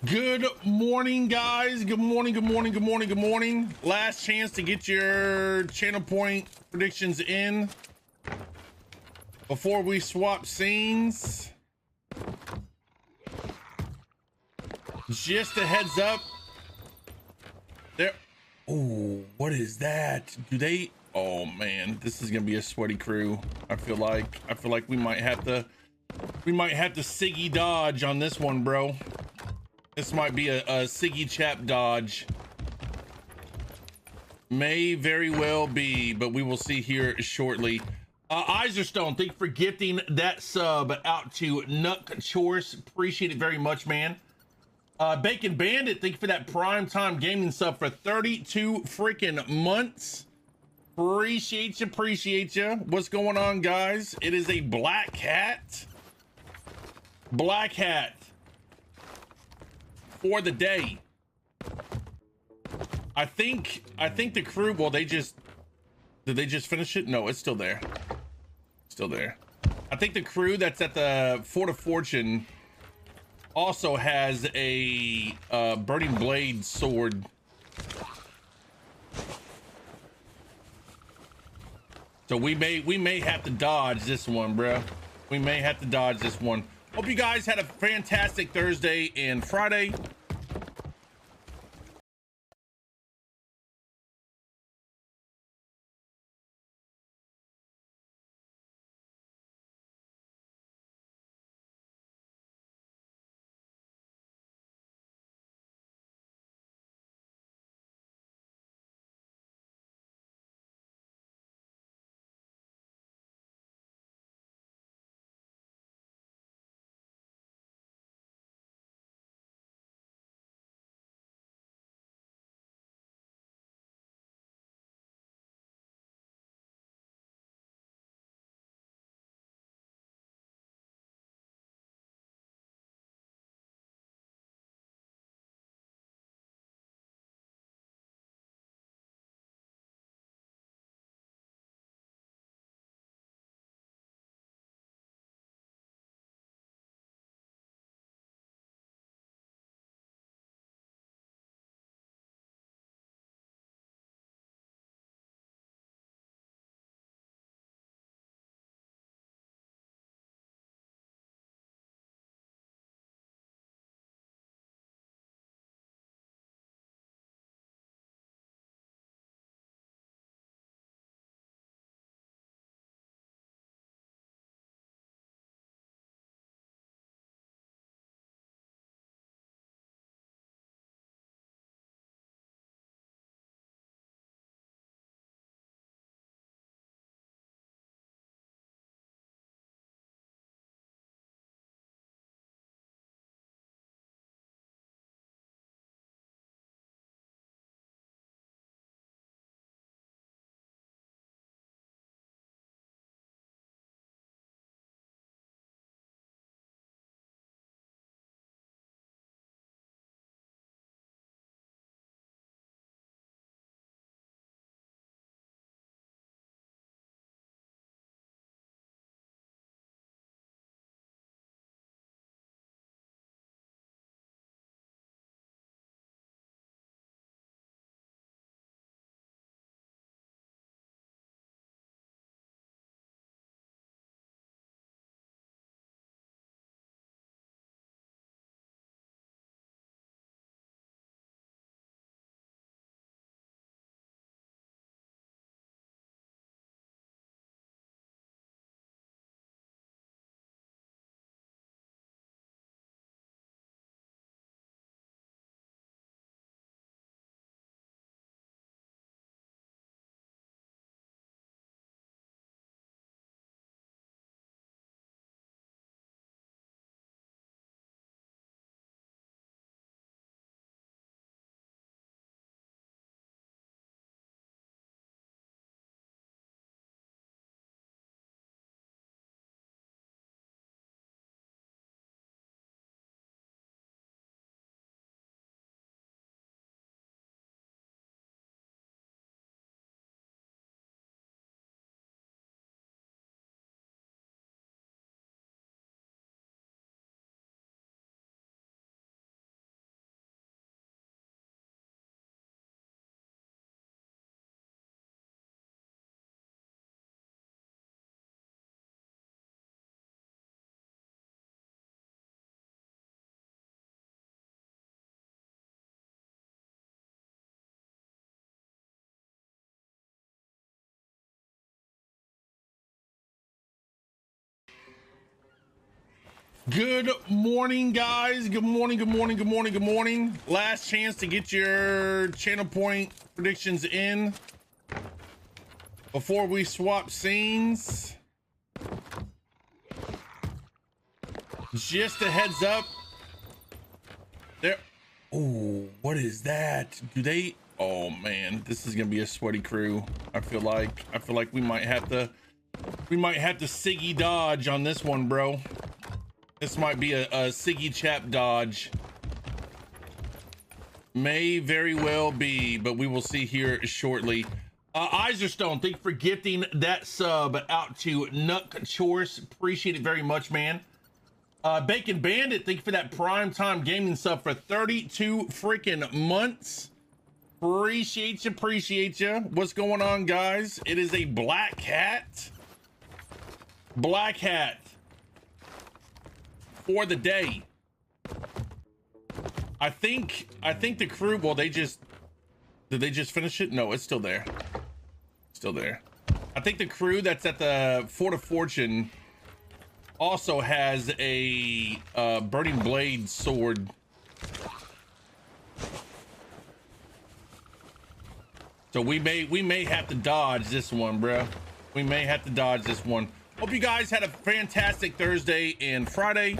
Good morning, guys. Good morning, good morning, good morning, good morning. Last chance to get your channel point predictions in before we swap scenes. Just a heads up. There. Oh, what is that? Do they? Oh man, this is gonna be a sweaty crew. I feel like we might have to Siggy dodge on this one, bro. This might be a Siggy Chap dodge. May very well be, but we will see here shortly. Iserstone, thank you for gifting that sub out to Nuck Chorus. Appreciate it very much, man. Bacon Bandit, thank you for that prime time gaming sub for 32 freaking months. Appreciate you. What's going on, guys? It is a black hat. Black hat for the day. I think the crew, well, did they just finish it? No, it's still there. Still there. I think the crew that's at the Fort of Fortune also has a burning blade sword. So we may have to dodge this one, bro. We may have to dodge this one. Hope you guys had a fantastic Thursday and Friday. Good morning, guys. Good morning, good morning, good morning, good morning. Last chance to get your channel point predictions in before we swap scenes. Just a heads up. There. Oh, what is that? Do they? Oh man, this is gonna be a sweaty crew. I feel like we might have to Siggy dodge on this one, bro. This might be a Siggy chap dodge. May very well be, but we will see here shortly. Iserstone, thank you for gifting that sub out to Nut Chorus. Appreciate it very much, man. Bacon Bandit, thank you for that prime time gaming sub for 32 freaking months. Appreciate you. What's going on, guys? It is a black hat. Black hat for the day. I think the crew, well, did they just finish it? No, it's still there. Still there. I think the crew that's at the Fort of Fortune also has a burning blade sword. So we may have to dodge this one, bro. We may have to dodge this one. Hope you guys had a fantastic Thursday and Friday.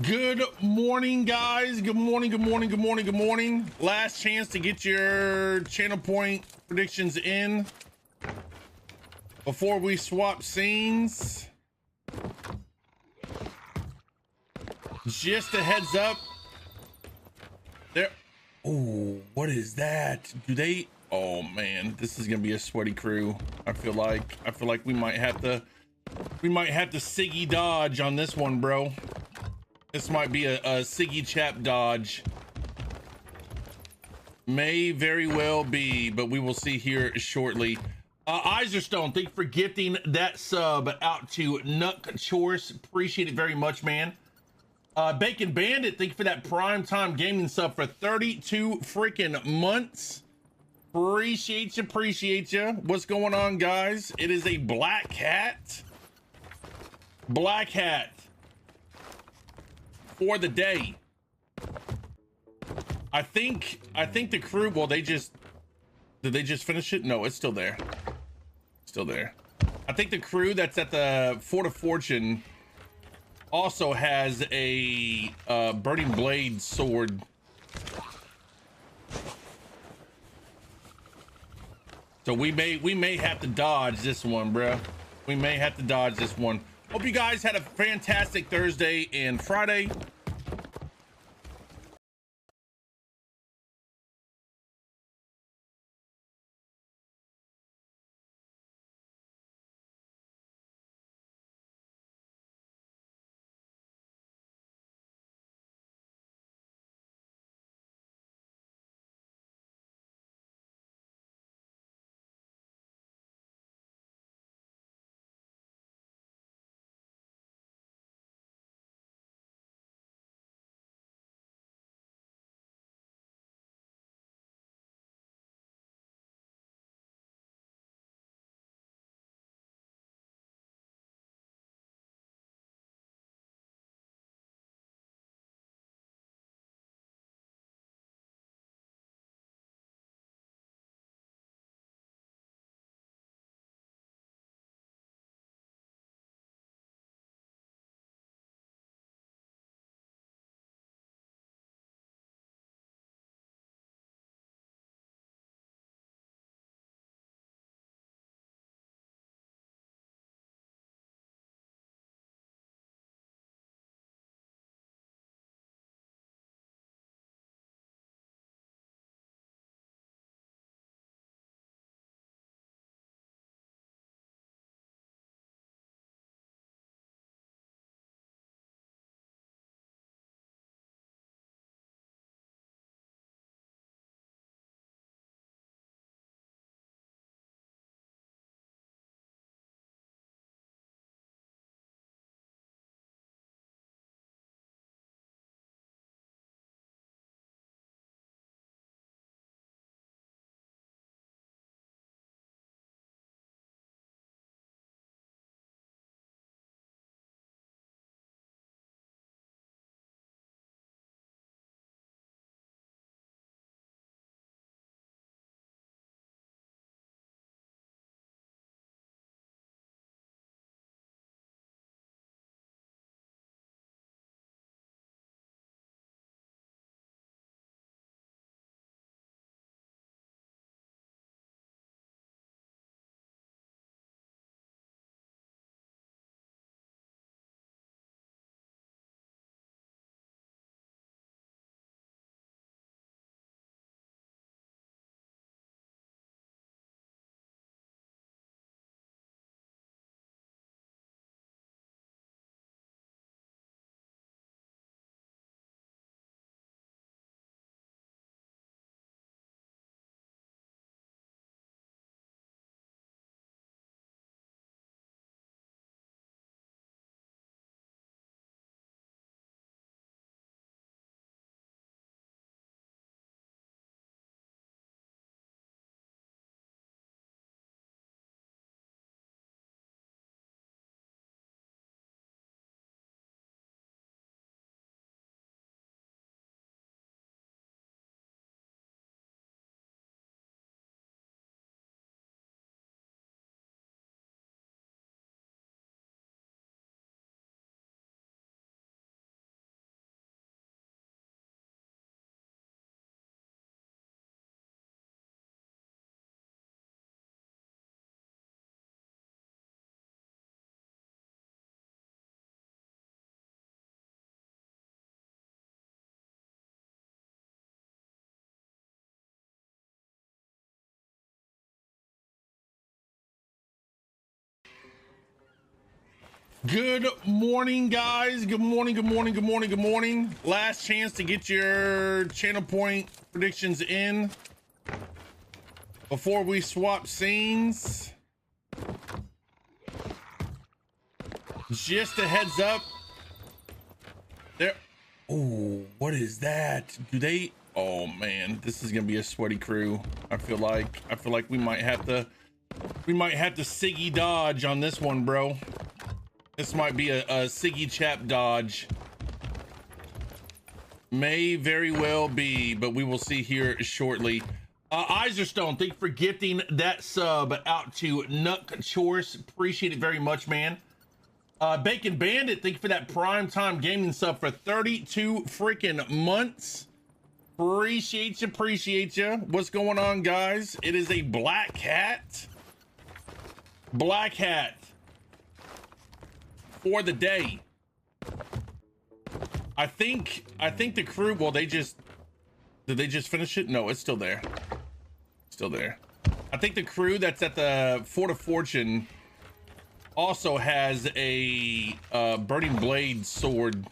Good morning, guys. Good morning, good morning, good morning, good morning. Last chance to get your channel point predictions in before we swap scenes. Just a heads up. There. Oh, what is that? Do they? Oh man, this is gonna be a sweaty crew. I feel like we might have to Siggy dodge on this one, bro. This might be a Siggy chap dodge. May very well be, but we will see here shortly. Izerstone, thank you for gifting that sub out to Nut Chorus. Appreciate it very much, man. Bacon Bandit, thank you for that primetime gaming sub for 32 freaking months. Appreciate you. What's going on, guys? It is a black hat. Black hat for the day. I think the crew, well, did they just finish it? No, it's still there. Still there. I think the crew that's at the Fort of Fortune also has a burning blade sword. So we may have to dodge this one, bro. We may have to dodge this one. Hope you guys had a fantastic Thursday and Friday. Good morning, guys. Good morning, good morning, good morning, good morning. Last chance to get your channel point predictions in before we swap scenes. Just a heads up. There. Oh, what is that? Do they? Oh man, this is gonna be a sweaty crew. I feel like we might have to Siggy dodge on this one, bro. This might be a Siggy chap dodge. May very well be, but we will see here shortly. Iserstone, thank you for gifting that sub out to Nut Chorus. Appreciate it very much, man. Bacon Bandit, thank you for that prime time gaming sub for 32 freaking months. Appreciate you. What's going on, guys? It is a black hat. Black hat for the day. I think the crew, well, did they just finish it? No, it's still there. Still there. I think the crew that's at the Fort of Fortune also has a burning blade sword.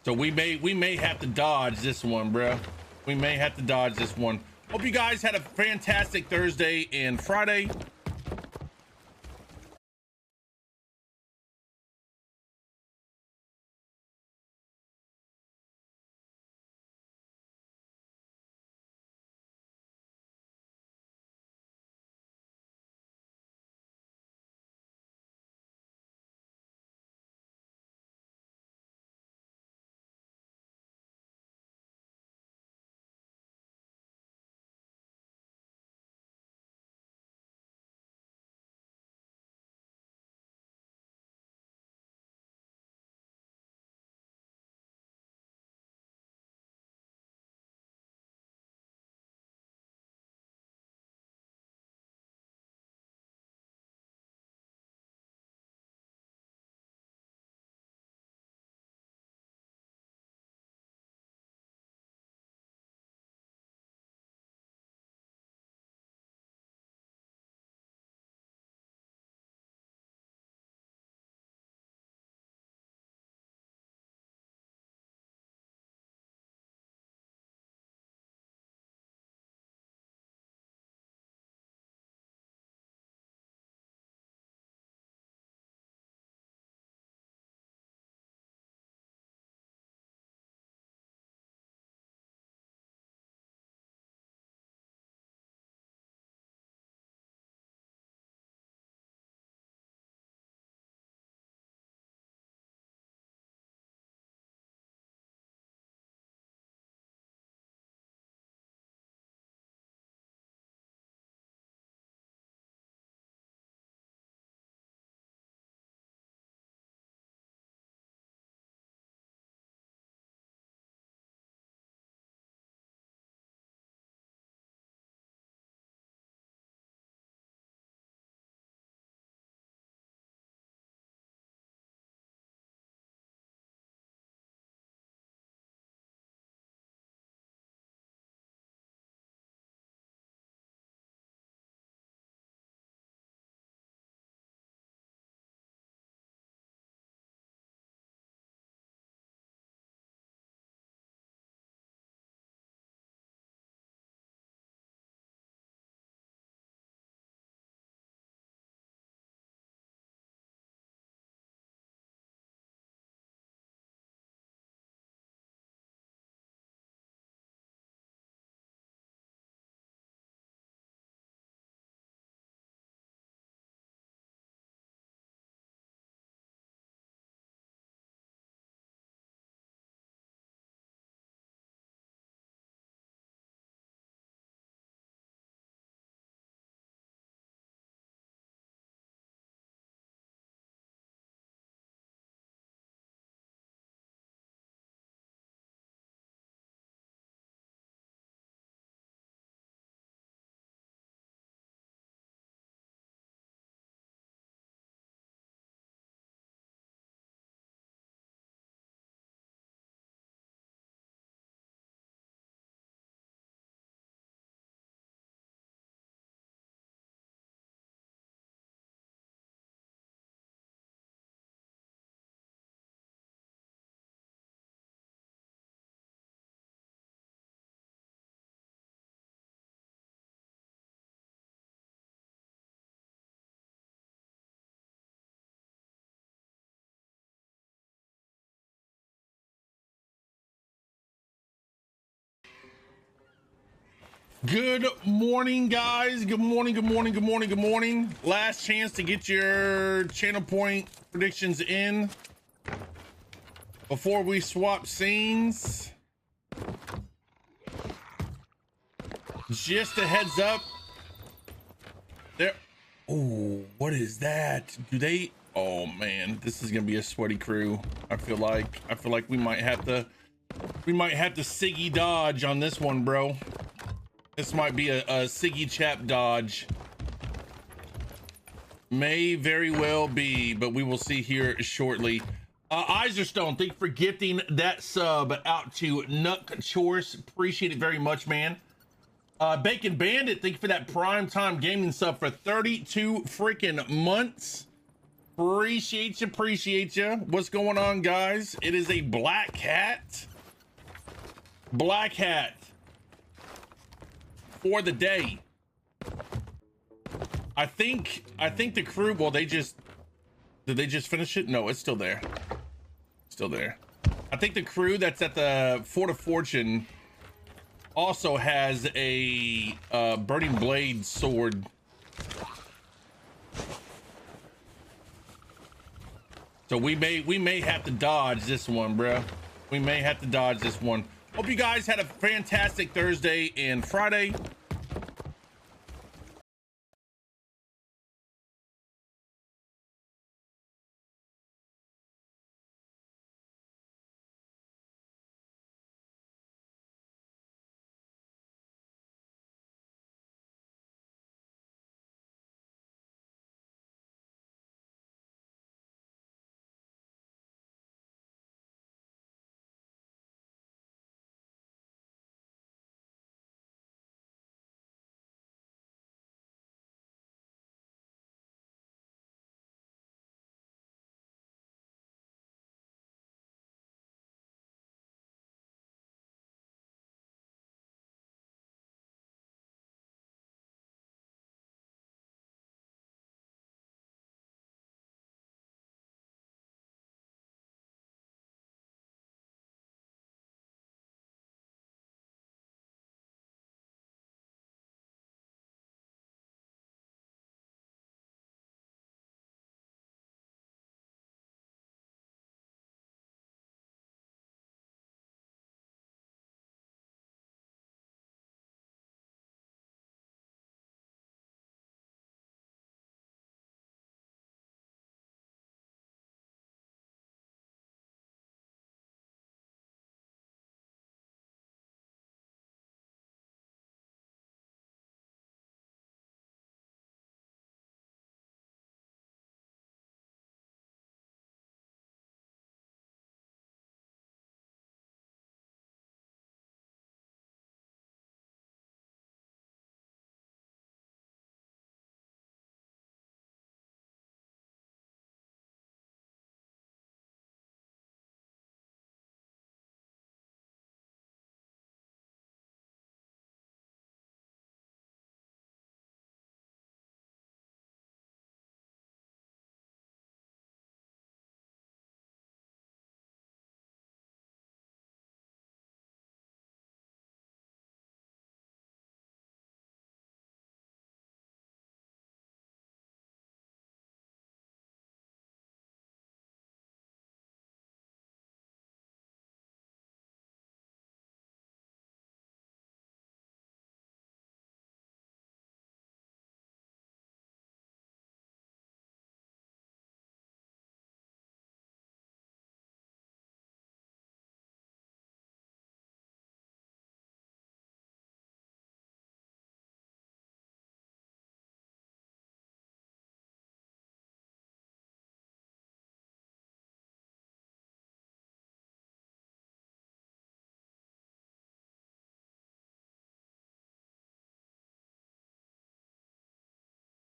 So we may have to dodge this one, bro. We may have to dodge this one. Hope you guys had a fantastic Thursday and Friday. Good morning, guys. Good morning, good morning, good morning, good morning. Last chance to get your channel point predictions in before we swap scenes. Just a heads up. There. Oh, what is that? Do they? Oh man, this is gonna be a sweaty crew. I feel like we might have to Siggy dodge on this one, bro. This might be a Siggy chap dodge. May very well be, but we will see here shortly. Iserstone, thank you for gifting that sub out to Nut Chorus. Appreciate it very much, man. Bacon Bandit, thank you for that prime time gaming sub for 32 freaking months. Appreciate you. What's going on, guys? It is a black hat. Black hat for the day. I think the crew, well, did they just finish it? No, it's still there. Still there. I think the crew that's at the Fort of Fortune also has a burning blade sword. So we may have to dodge this one, bro. We may have to dodge this one. Hope you guys had a fantastic Thursday and Friday.